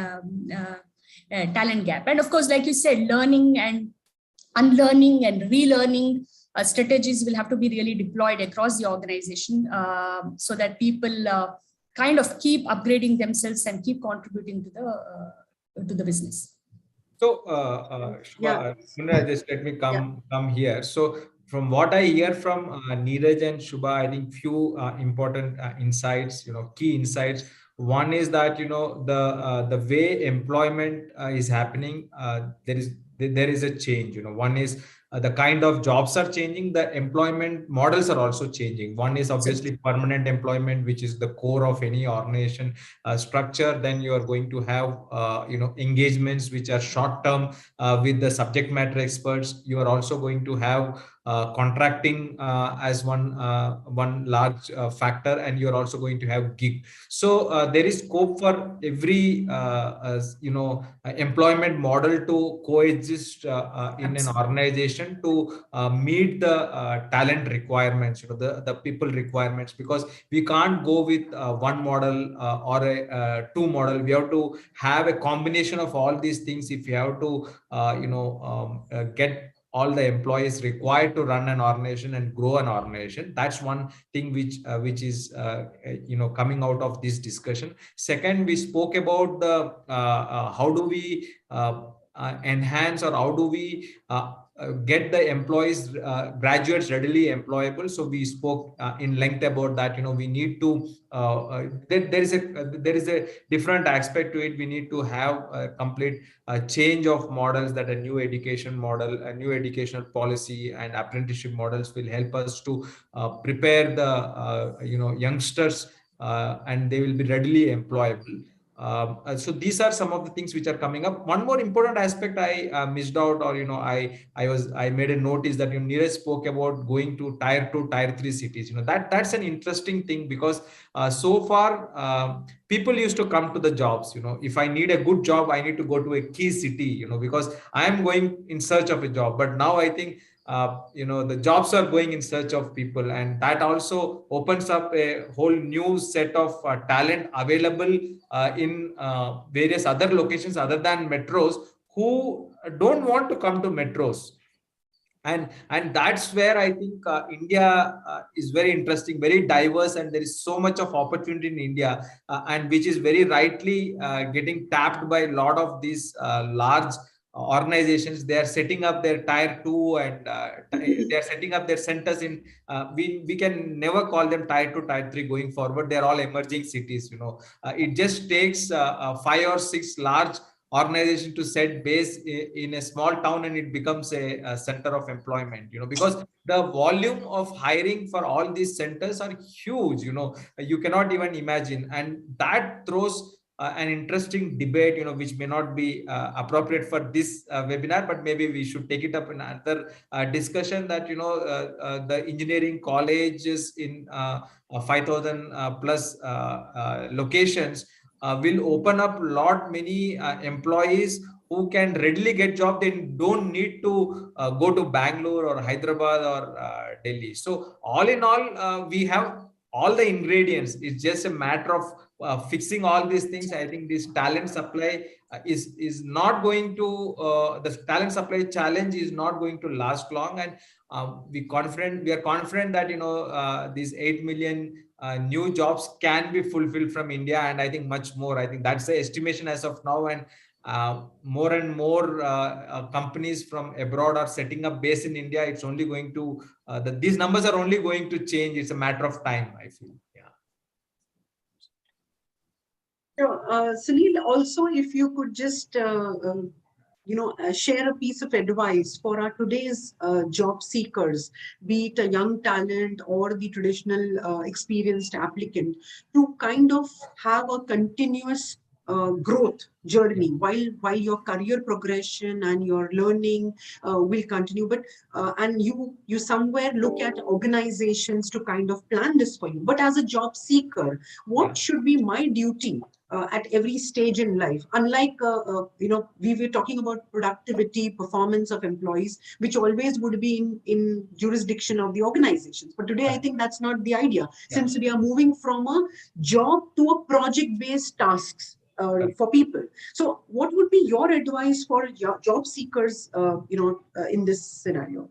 talent gap. And of course, like you said, learning and unlearning and relearning strategies will have to be really deployed across the organization so that people kind of keep upgrading themselves and keep contributing to the business. So, Shubha, just let me come here. So, from what I hear from Neeraj and Shubha, I think few important insights, key insights. One is that the way employment is happening, there is a change. One is the kind of jobs are changing, the employment models are also changing. One is obviously permanent employment, which is the core of any organization structure. Then you are going to have engagements which are short term with the subject matter experts. You are also going to have contracting as one large factor, and you're also going to have gig. So there is scope for every employment model to coexist in an organization to meet the talent requirements, the people requirements, because we can't go with one model or a two model. We have to have a combination of all these things if you have to get all the employees required to run an organization and grow an organization. That's one thing which is coming out of this discussion. Second, we spoke about the how do we enhance, or how do we get the employees, graduates readily employable. So we spoke in length about that. We need to there is a different aspect to it. We need to have a complete change of models, that a new education model, a new educational policy and apprenticeship models will help us to prepare the youngsters, and they will be readily employable. So these are some of the things which are coming up. One more important aspect I missed out, or I made a note, is that Neeraj spoke about going to tier 2, tier 3 cities. That's an interesting thing, because so far people used to come to the jobs. If I need a good job, I need to go to a key city, because I am going in search of a job. But now I think the jobs are going in search of people, and that also opens up a whole new set of talent available in various other locations other than metros, who don't want to come to metros. And that's where I think India is very interesting, very diverse, and there is so much of opportunity in India, and which is very rightly getting tapped by a lot of these large organizations. They are setting up their tier 2, and they are setting up their centers in we can never call them tier 2, tier 3 going forward. They are all emerging cities. It just takes 5 or 6 large organization to set base in a small town, and it becomes a center of employment, because the volume of hiring for all these centers are huge. You cannot even imagine, and that throws an interesting debate, which may not be appropriate for this webinar, but maybe we should take it up in another discussion, that the engineering colleges in 5,000 plus locations will open up lot many employees who can readily get job. They don't need to go to Bangalore or Hyderabad or Delhi. So all in all, we have all the ingredients. It's just a matter of fixing all these things. I think this talent supply is not going to the talent supply challenge is not going to last long, and we are confident that these 8 million new jobs can be fulfilled from India, and I think much more. I think that's the estimation as of now, and more and more companies from abroad are setting up base in India. It's only going to these numbers are only going to change. It's a matter of time, I feel. Yeah. Sure. Sunil, also, if you could just share a piece of advice for our today's job seekers, be it a young talent or the traditional experienced applicant, to kind of have a continuous growth journey while your career progression and your learning will continue. But and you somewhere look at organizations to kind of plan this for you. But as a job seeker, what should be my duty at every stage in life? Unlike, we were talking about productivity, performance of employees, which always would be in jurisdiction of the organizations. But today, I think that's not the idea, since we are moving from a job to a project-based tasks for people. So what would be your advice for job seekers, in this scenario?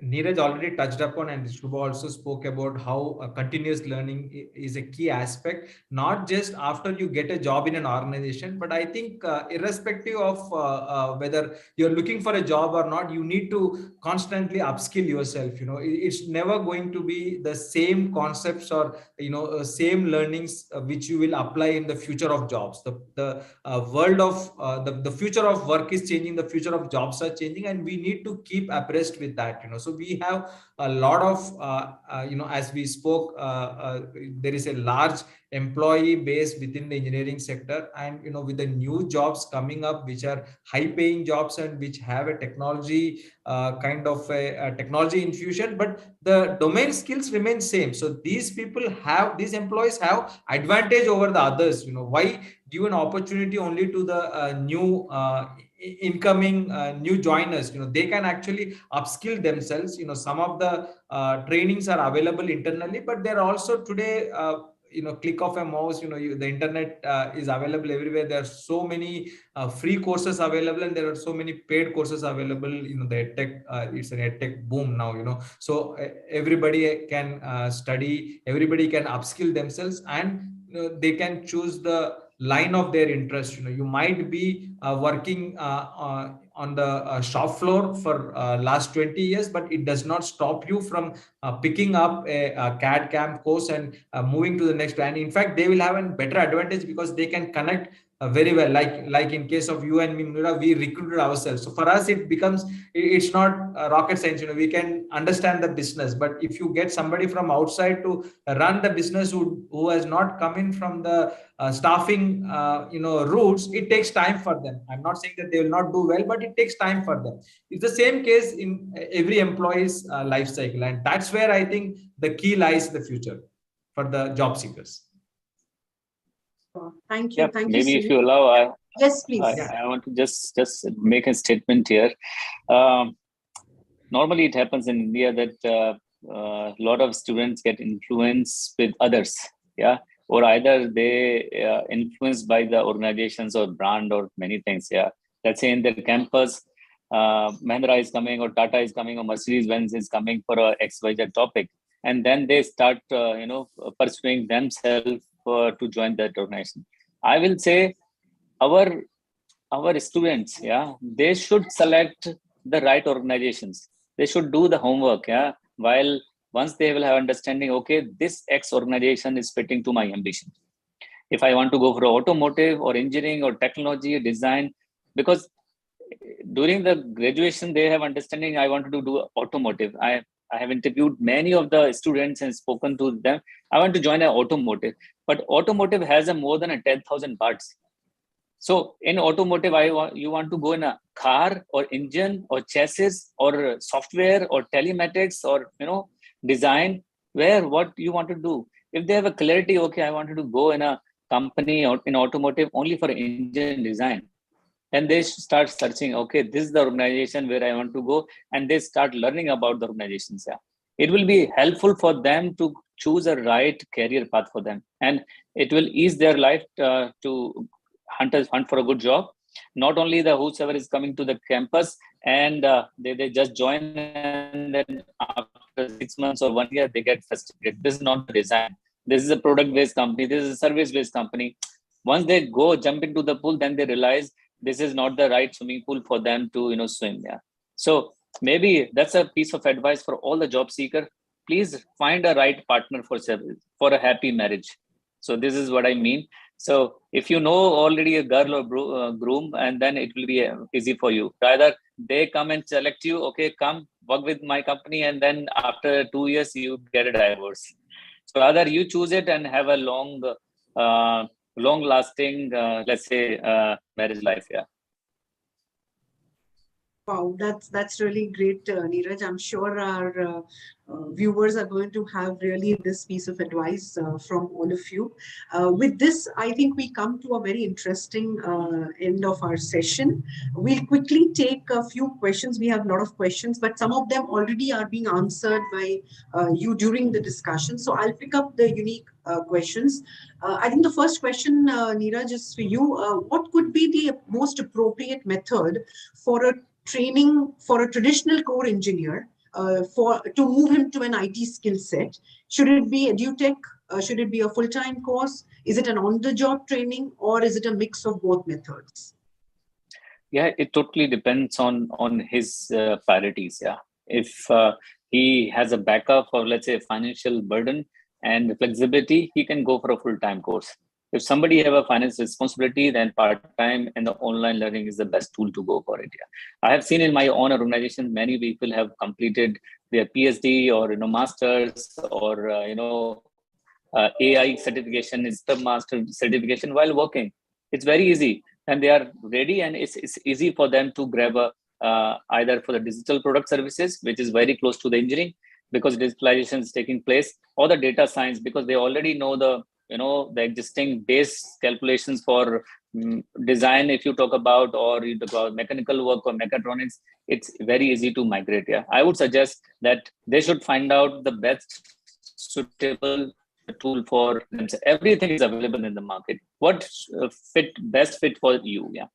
Neeraj already touched upon, and Shubha also spoke about how continuous learning is a key aspect, not just after you get a job in an organization, but I think irrespective of whether you're looking for a job or not, you need to constantly upskill yourself. It's never going to be the same concepts or same learnings which you will apply in the future of jobs. The world of the future of work is changing, the future of jobs are changing, and we need to keep abreast with that. So we have a lot of as we spoke, there is a large employee base within the engineering sector, and with the new jobs coming up which are high paying jobs and which have a technology kind of a technology infusion, but the domain skills remain same. So these employees have advantage over the others. Why give an opportunity only to the new incoming new joiners? They can actually upskill themselves. Some of the trainings are available internally, but they're also today click of a mouse, the internet is available everywhere. There are so many free courses available, and there are so many paid courses available. The edtech, it's an edtech boom now. So everybody can study, everybody can upskill themselves, and they can choose the line of their interest. You might be working on the shop floor for last 20 years, but it does not stop you from picking up a CAD CAM course and moving to the next. And in fact, they will have a better advantage because they can connect very well. Like in case of you and me, Munira, we recruited ourselves. So for us, it's not rocket science. We can understand the business, but if you get somebody from outside to run the business who has not come in from the staffing routes, it takes time for them. I'm not saying that they will not do well, but it takes time for them. It's the same case in every employee's life cycle, and that's where I think the key lies in the future for the job seekers. Thank you. Yeah, thank maybe you. if you allow, Yes, please. I want to just make a statement here. Normally, it happens in India that a lot of students get influenced with others. Yeah, or either they influenced by the organizations or brand or many things. Yeah, let's say in their campus, Mahindra is coming, or Tata is coming, or Mercedes-Benz is coming for a XYZ topic, and then they start pursuing themselves to join that organization. I will say our students, yeah, they should select the right organizations. They should do the homework, yeah, while once they will have understanding, okay, this X organization is fitting to my ambition. If I want to go for automotive or engineering or technology or design, because during the graduation they have understanding, I wanted to do automotive. I have interviewed many of the students and spoken to them. I want to join an automotive, but automotive has a more than 10,000 parts. So in automotive, you want to go in a car or engine or chassis or software or telematics or design, where what you want to do. If they have a clarity, okay, I wanted to go in a company or in automotive only for engine design, and they start searching, okay, this is the organization where I want to go, and they start learning about the organizations. Yeah, it will be helpful for them to choose a right career path for them, and it will ease their life to hunt for a good job. Not only the whosoever is coming to the campus and they just join, and then after 6 months or 1 year they get frustrated. This is not the design. This is a product based company. This is a service based company. Once they go jump into the pool, then they realize this is not the right swimming pool for them to swim. Yeah. So maybe that's a piece of advice for all the job seeker. Please find a right partner for a happy marriage. So this is what I mean. So if you know already a girl or groom, and then it will be easy for you. Rather, they come and select you. Okay, come work with my company, and then after 2 years you get a divorce. So rather you choose it and have a long-lasting, let's say, marriage life. Yeah. Wow, that's really great, Neeraj. I'm sure our viewers are going to have really this piece of advice from all of you. With this, I think we come to a very interesting end of our session. We'll quickly take a few questions. We have a lot of questions, but some of them already are being answered by you during the discussion. So I'll pick up the unique questions. I think the first question, Neeraj, is for you. What could be the most appropriate method for a training for a traditional core engineer to move him to an IT skill set? Should it be edutech? Should it be a full-time course? Is it an on-the-job training, or is it a mix of both methods? Yeah, it totally depends on his priorities. Yeah, if he has a backup for, let's say, financial burden and flexibility, he can go for a full-time course. If somebody have a finance responsibility, then part-time and the online learning is the best tool to go for it. Yeah, I have seen in my own organization many people have completed their PhD or masters or AI certification, Scrum Master certification while working. It's very easy, and they are ready, and it's easy for them to grab a either for the digital product services, which is very close to the engineering because digitalization is taking place, or the data science because they already know the existing base calculations for design. If you talk about, or you talk about mechanical work or mechatronics, it's very easy to migrate. Yeah, I would suggest that they should find out the best suitable tool for themselves. Everything is available in the market. What best fit for you? Yeah.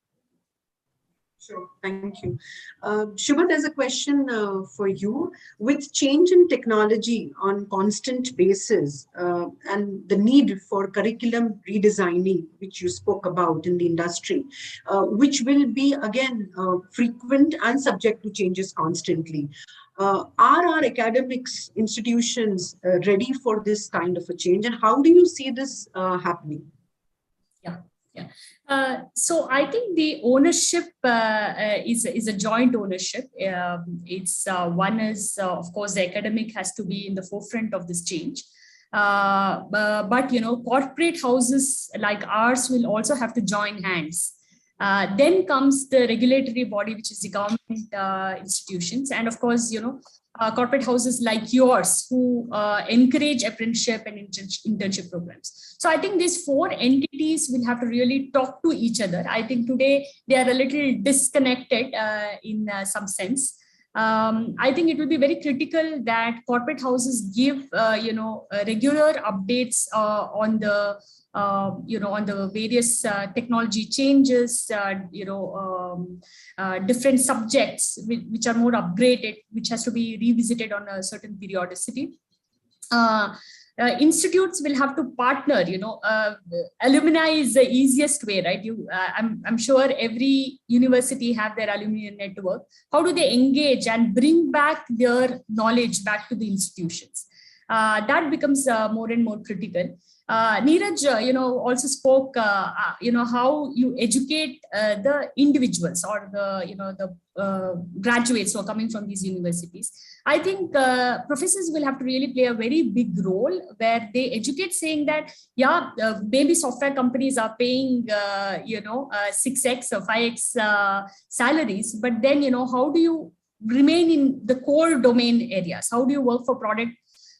Sure, thank you. Shubha, there's a question for you. With change in technology on constant basis and the need for curriculum redesigning, which you spoke about in the industry, which will be again frequent and subject to changes constantly. Are our academics institutions ready for this kind of a change, and how do you see this happening? Yeah. So I think the ownership is a joint ownership. It's one is, of course, the academic has to be in the forefront of this change. But corporate houses like ours will also have to join hands. Then comes the regulatory body, which is the government institutions, and of course, corporate houses like yours who encourage apprenticeship and internship programs. So I think these four entities will have to really talk to each other. I think today they are a little disconnected in some sense. I think it will be very critical that corporate houses give regular updates on the on the various technology changes, different subjects which are more upgraded, which has to be revisited on a certain periodicity. Institutes will have to partner. Alumni is the easiest way, right? I'm sure every university have their alumni network. How do they engage and bring back their knowledge back to the institutions? That becomes more and more critical. Neeraj, also spoke, how you educate the individuals or the graduates who are coming from these universities. I think professors will have to really play a very big role where they educate, saying that, maybe software companies are paying, 6x or 5x salaries, but then, how do you remain in the core domain areas? How do you work for product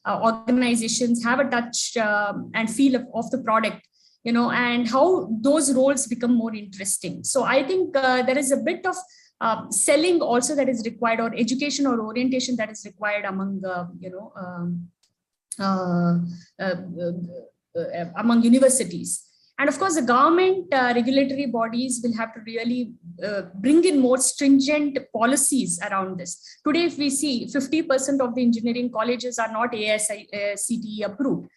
organizations, have a touch and feel of the product, and how those roles become more interesting. So I think there is a bit of selling also that is required, or education or orientation that is required among among universities. And of course, the government regulatory bodies will have to really bring in more stringent policies around this. Today, if we see 50% of the engineering colleges are not AICTE approved,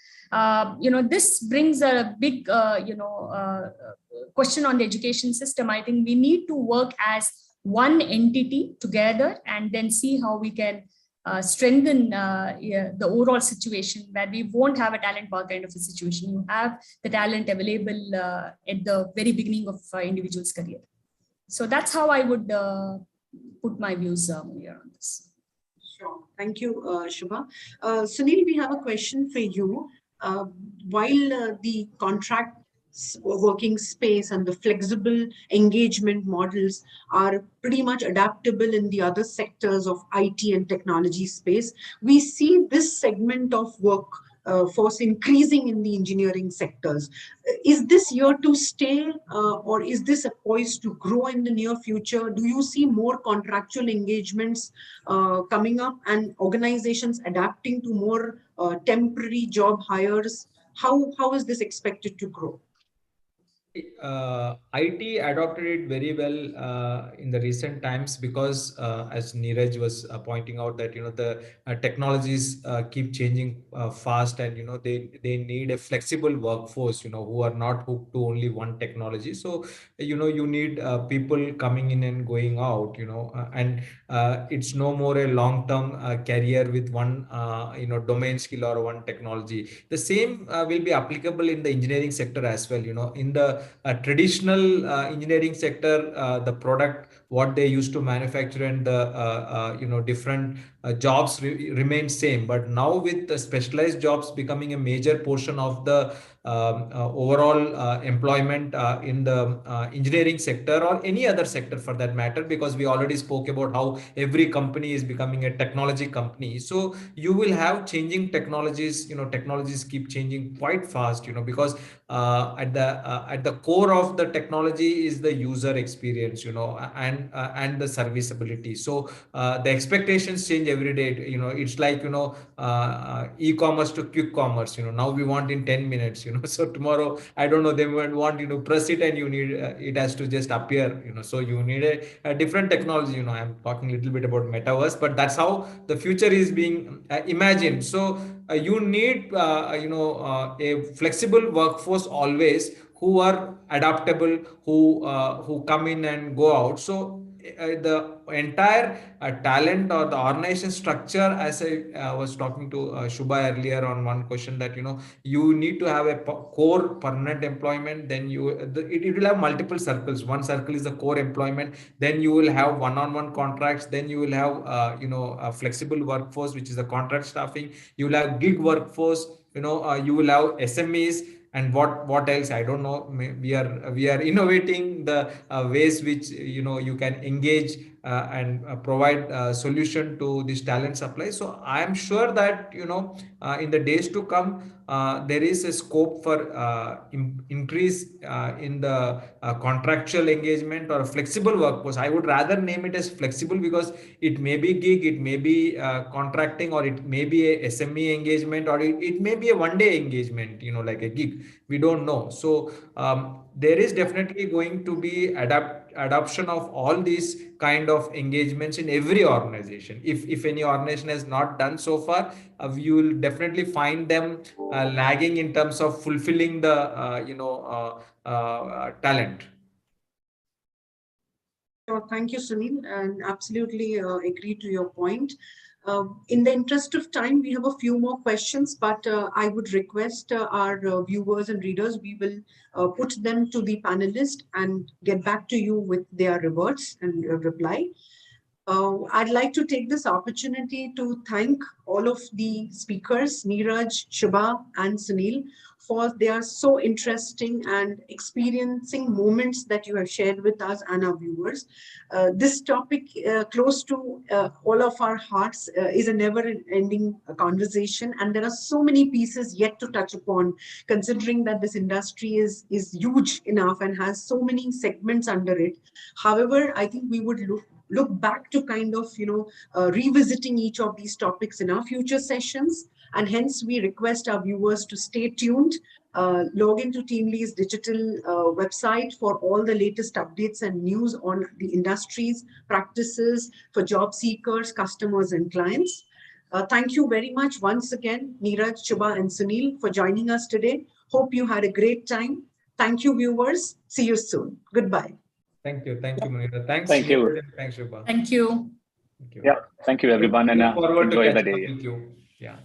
this brings a big, question on the education system. I think we need to work as one entity together and then see how we can strengthen the overall situation, where we won't have a talent bar kind of a situation. You have the talent available at the very beginning of individual's career. So that's how I would put my views here on this. Sure. Thank you, Shubha. Sunil, we have a question for you. While the contract working space and the flexible engagement models are pretty much adaptable in the other sectors of IT and technology space, we see this segment of work force increasing in the engineering sectors. Is this here to stay, or is this poised to grow in the near future? Do you see more contractual engagements coming up and organizations adapting to more temporary job hires? How is this expected to grow? IT adopted it very well in the recent times because, as Neeraj was pointing out, that the technologies keep changing fast, and they need a flexible workforce, who are not hooked to only one technology. So you need people coming in and going out, and it's no more a long-term career with one domain skill or one technology. The same will be applicable in the engineering sector as well. In the traditional engineering sector, the product what they used to manufacture and the different jobs remain same. But now with the specialized jobs becoming a major portion of the overall employment in the engineering sector or any other sector for that matter, because we already spoke about how every company is becoming a technology company. So you will have changing technologies. Technologies keep changing quite fast, because at the core of the technology is the user experience, and the serviceability. So the expectations change every day. It's like e-commerce to quick commerce. Now we want in 10 minutes. So tomorrow, I don't know, they might want press it and you need it has to just appear. So you need a different technology. I'm talking a little bit about metaverse, but that's how the future is being imagined. So you need a flexible workforce always, who are adaptable, who come in and go out. So the entire talent or the organization structure, as I was talking to Shubha earlier on one question, that you need to have a core permanent employment. Then it will have multiple circles. One circle is the core employment. Then you will have one-on-one contracts. Then you will have a flexible workforce, which is the contract staffing. You will have gig workforce. You will have SMEs. And what else, I don't know. We are innovating the ways which you can engage and provide a solution to this talent supply. So I am sure that in the days to come, there is a scope for increase in the contractual engagement or a flexible workforce. I would rather name it as flexible, because it may be gig, it may be contracting, or it may be a SME engagement, or it may be a one-day engagement, like a gig. We don't know. So there is definitely going to be adoption of all these kind of engagements in every organization. If any organization has not done so far, you will definitely find them lagging in terms of fulfilling the talent. Thank you, Sunil, and absolutely agree to your point. In the interest of time, we have a few more questions, but I would request our viewers and readers, we will put them to the panelist and get back to you with their reverts and reply. I'd like to take this opportunity to thank all of the speakers, Neeraj, Shubha, and Sunil, for their so interesting and experiencing moments that you have shared with us and our viewers. This topic, close to all of our hearts, is a never-ending conversation, and there are so many pieces yet to touch upon, considering that this industry is huge enough and has so many segments under it. However, I think we would look back to kind of, revisiting each of these topics in our future sessions. And hence, we request our viewers to stay tuned, log into TeamLease digital website for all the latest updates and news on the industries, practices for job seekers, customers, and clients. Thank you very much once again, Neeraj, Shubha, and Sunil, for joining us today. Hope you had a great time. Thank you, viewers. See you soon. Goodbye. Thank you, Munira. Thanks. Thank you. Thanks, Shubha. Thank you. Thank you. Yeah, thank you everyone, and Look forward to enjoy the catching up day. with you. Yeah.